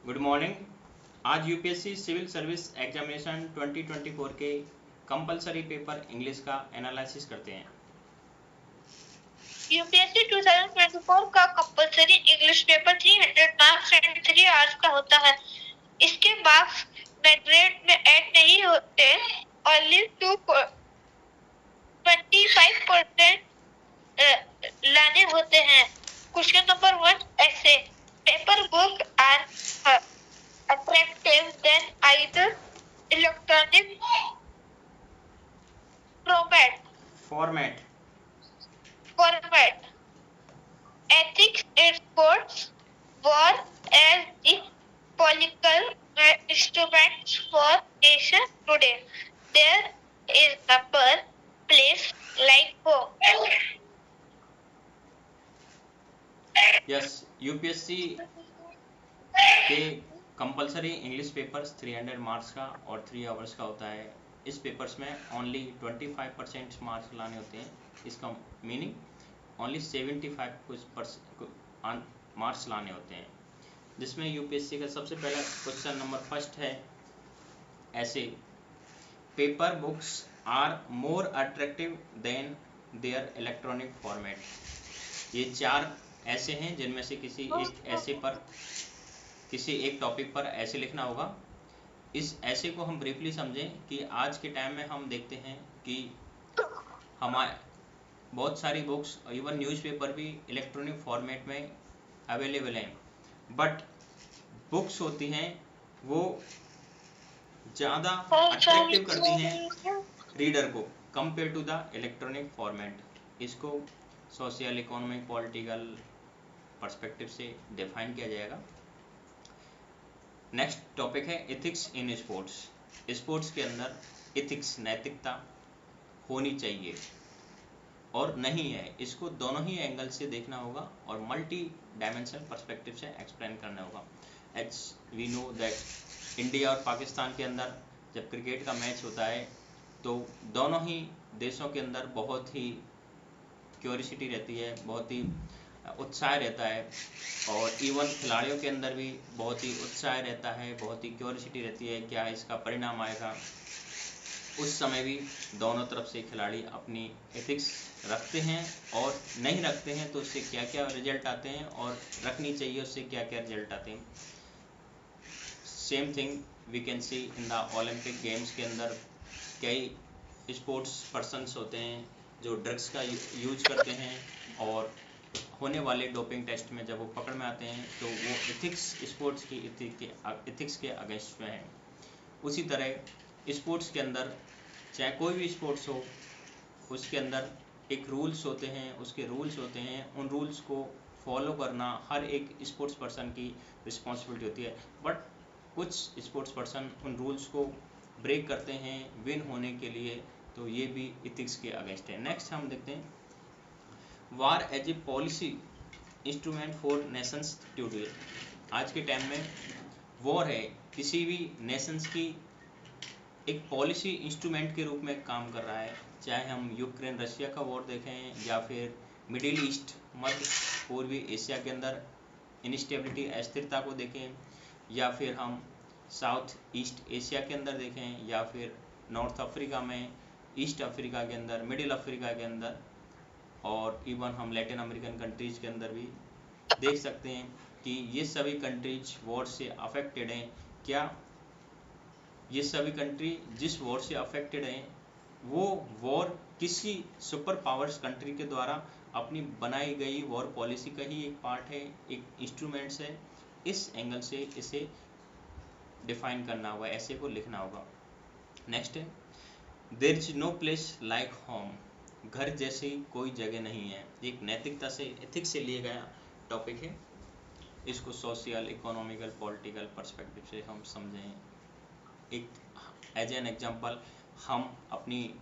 Good morning. आज UPSC civil service examination 2024 के compulsory paper English का एनालिसिस करते हैं। यूपीएससी 2024 का compulsory English paper 300 marks and 3 hours का होता है। इसके मार्क्स मैट्रिक में ऐड नहीं होते, ओनली 25% लाने होते हैं। Question number 1 essay paper book are attractive than either electronic format. Ethics in sports war as the political instruments for nation today. There is number place like home. Yes, UPSC के compulsory English papers 300 marks का और 3 hours का होता है। इस papers में only 25% marks लाने होते हैं। इसका मीनिंग ओनली 75% मार्क्स लाने होते हैं, जिसमें यूपीएससी का सबसे पहला क्वेश्चन नंबर फर्स्ट है essay paper books are more attractive than their electronic format. ये 4 ऐसे हैं जिनमें से किसी एक टॉपिक पर ऐसे लिखना होगा। इस ऐसे को हम ब्रीफली समझें कि आज के टाइम में हम देखते हैं कि हमारे बहुत सारी बुक्स, इवन न्यूज़पेपर भी इलेक्ट्रॉनिक फॉर्मेट में अवेलेबल हैं, बट बुक्स होती हैं वो ज़्यादा अट्रैक्टिव करती हैं रीडर को compare to the electronic format. इसको सोशल, इकोनॉमिक, पॉलिटिकल पर्सपेक्टिव से डिफाइन किया जाएगा। नेक्स्ट टॉपिक है एथिक्स इन स्पोर्ट्स। स्पोर्ट्स के अंदर एथिक्स, नैतिकता होनी चाहिए और नहीं है, इसको दोनों ही एंगल से देखना होगा और मल्टी डायमेंशनल पर्सपेक्टिव से एक्सप्लेन करना होगा। As we know that India और पाकिस्तान के अंदर जब क्रिकेट का मैच होता है तो दोनों ही देशों के अंदर बहुत ही क्यूरियोसिटी रहती है, बहुत ही उत्साह रहता है, और इवन खिलाड़ियों के अंदर भी बहुत ही उत्साह रहता है, बहुत ही क्यूरियोसिटी रहती है क्या इसका परिणाम आएगा। उस समय भी दोनों तरफ से खिलाड़ी अपनी एथिक्स रखते हैं और नहीं रखते हैं तो उससे क्या क्या रिजल्ट आते हैं, और रखनी चाहिए उससे क्या क्या रिजल्ट आते हैं। Same thing we can see in the Olympic games के अंदर कई स्पोर्ट्स पर्सन्स होते हैं जो ड्रग्स का यूज करते हैं, और होने वाले डोपिंग टेस्ट में जब वो पकड़ में आते हैं तो वो एथिक्स, स्पोर्ट्स की एथिक्स के अगेंस्ट में है। उसी तरह स्पोर्ट्स के अंदर चाहे कोई भी स्पोर्ट्स हो, उसके अंदर एक रूल्स होते हैं, उसके रूल्स होते हैं, उन रूल्स को फॉलो करना हर एक स्पोर्ट्स पर्सन की रिस्पॉन्सिबिलिटी होती है। बट कुछ स्पोर्ट्स पर्सन उन रूल्स को ब्रेक करते हैं विन होने के लिए, तो ये भी एथिक्स के अगेंस्ट है। नेक्स्ट हम देखते हैं war as a policy instrument for nations today. आज के टाइम में वॉर है किसी भी नेशंस की एक पॉलिसी इंस्ट्रूमेंट के रूप में काम कर रहा है। चाहे हम यूक्रेन रशिया का वॉर देखें, या फिर मिडिल ईस्ट, मध्य पूर्वी एशिया के अंदर इनस्टेबिलिटी, अस्थिरता को देखें, या फिर हम साउथ ईस्ट एशिया के अंदर देखें, या फिर नॉर्थ अफ्रीका में, ईस्ट अफ्रीका के अंदर, मिडिल अफ्रीका के अंदर, और इवन हम लैटिन अमेरिकन कंट्रीज के अंदर भी देख सकते हैं कि ये सभी कंट्रीज वॉर से अफेक्टेड हैं। क्या ये सभी कंट्री जिस वॉर से अफेक्टेड हैं वो वॉर किसी सुपर पावर्स कंट्री के द्वारा अपनी बनाई गई वॉर पॉलिसी का ही एक पार्ट है, एक इंस्ट्रूमेंट्स है। इस एंगल से इसे डिफाइन करना होगा, ऐसे को लिखना होगा। नेक्स्ट है there is no place like home. घर जैसी कोई जगह नहीं है। एक नैतिकता से, एथिक्स से लिया गया टॉपिक है। इसको सोशल, इकोनॉमिकल, पॉलिटिकल पर्सपेक्टिव से हम समझें। एक एज एन एग्जांपल, हम अपनी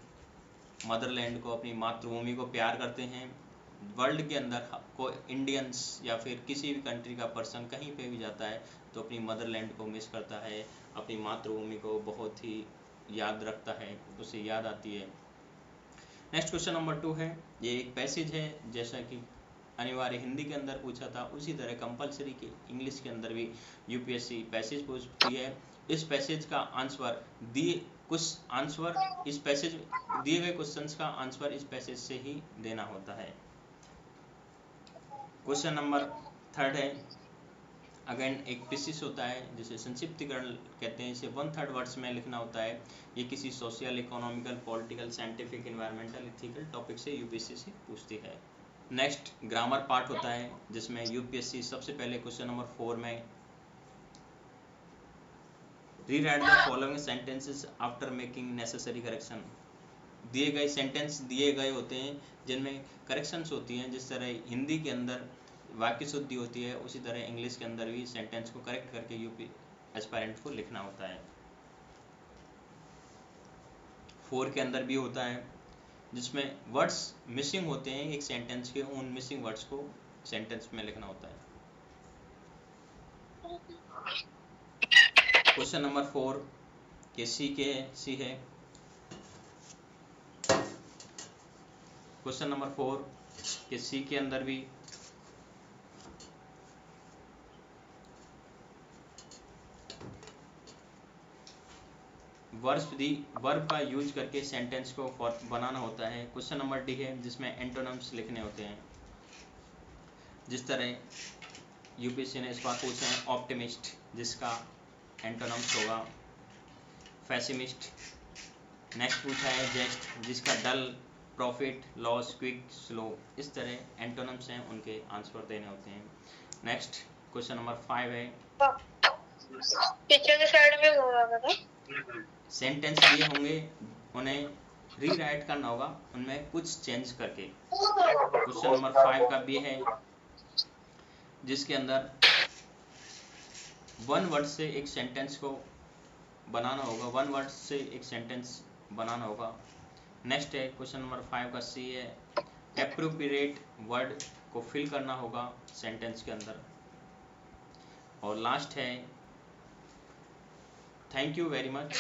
मदरलैंड को, अपनी मातृभूमि को प्यार करते हैं। वर्ल्ड के अंदर कोई इंडियंस या फिर किसी भी कंट्री का पर्सन कहीं पे भी जाता है तो अपनी मदरलैंड को मिस करता है, अपनी मातृभूमि को बहुत ही याद रखता है, उसे याद आती है। नेक्स्ट क्वेश्चन नंबर 2 है, ये एक पैसेज है जैसा कि अनिवार्य हिंदी के अंदर पूछा था, उसी तरह कंपलसरी के इंग्लिश के अंदर भी यूपीएससी पैसेज पूछती है। इस पैसेज का आंसर इस पैसेज दिए गए क्वेश्चंस का आंसर इस पैसेज से ही देना होता है। क्वेश्चन नंबर 3 है, अगेन एक प्रीसिस होता है जिसे संक्षिप्तीकरण कहते हैं, इसे 1/3 वर्ड्स में लिखना होता है। ये किसी social, economical, political, scientific, environmental, ethical topic से यूपीएससी से पूछती है। नेक्स्ट ग्रामर पार्ट होता है जिसमें यूपीएससी सबसे पहले क्वेश्चन नंबर 4 में rewrite the following sentences after making necessary correction. दिए गए सेंटेंस दिए गए होते हैं जिनमें करेक्शंस होती हैं। जिस तरह हिंदी के अंदर वाक्य शुद्धि होती है, उसी तरह इंग्लिश के अंदर भी सेंटेंस को करेक्ट करके यूपी एस्पायरेंट को लिखना होता है। 4 के अंदर भी होता है जिसमें वर्ड्स मिसिंग होते हैं एक सेंटेंस के, उन मिसिंग वर्ड्स को सेंटेंस में लिखना होता है। क्वेश्चन नंबर 4 के सी है। क्वेश्चन नंबर 4 के सी के अंदर भी वर्ब का यूज करके सेंटेंस को बनाना होता है। क्वेश्चन नंबर डी है जिसमें एंटोनिम्स लिखने होते हैं। जिस तरह यूपीएससी ने इस बार पूछा है ऑप्टिमिस्ट, जिसका एंटोनिम्स होगा पेसिमिस्ट। नेक्स्ट पूछा है जेस्ट, जिसका डल, प्रॉफिट, लॉस, क्विक, स्लो। इस तरह एंटोनिम्स हैं, उनके आंसर देने होते हैं। नेक्स्ट क्वेश्चन नंबर 5 है, पीछे के साइड में होगा सेंटेंस दिए होंगे, उन्हें रीराइट करना होगा उनमें कुछ चेंज करके। क्वेश्चन नंबर 5 का भी है जिसके अंदर 1 वर्ड से एक सेंटेंस को बनाना होगा, 1 वर्ड से एक सेंटेंस बनाना होगा। नेक्स्ट है क्वेश्चन नंबर 5 का सी है, एप्रोप्रिएट वर्ड को फिल करना होगा सेंटेंस के अंदर। और लास्ट है, थैंक यू वेरी मच।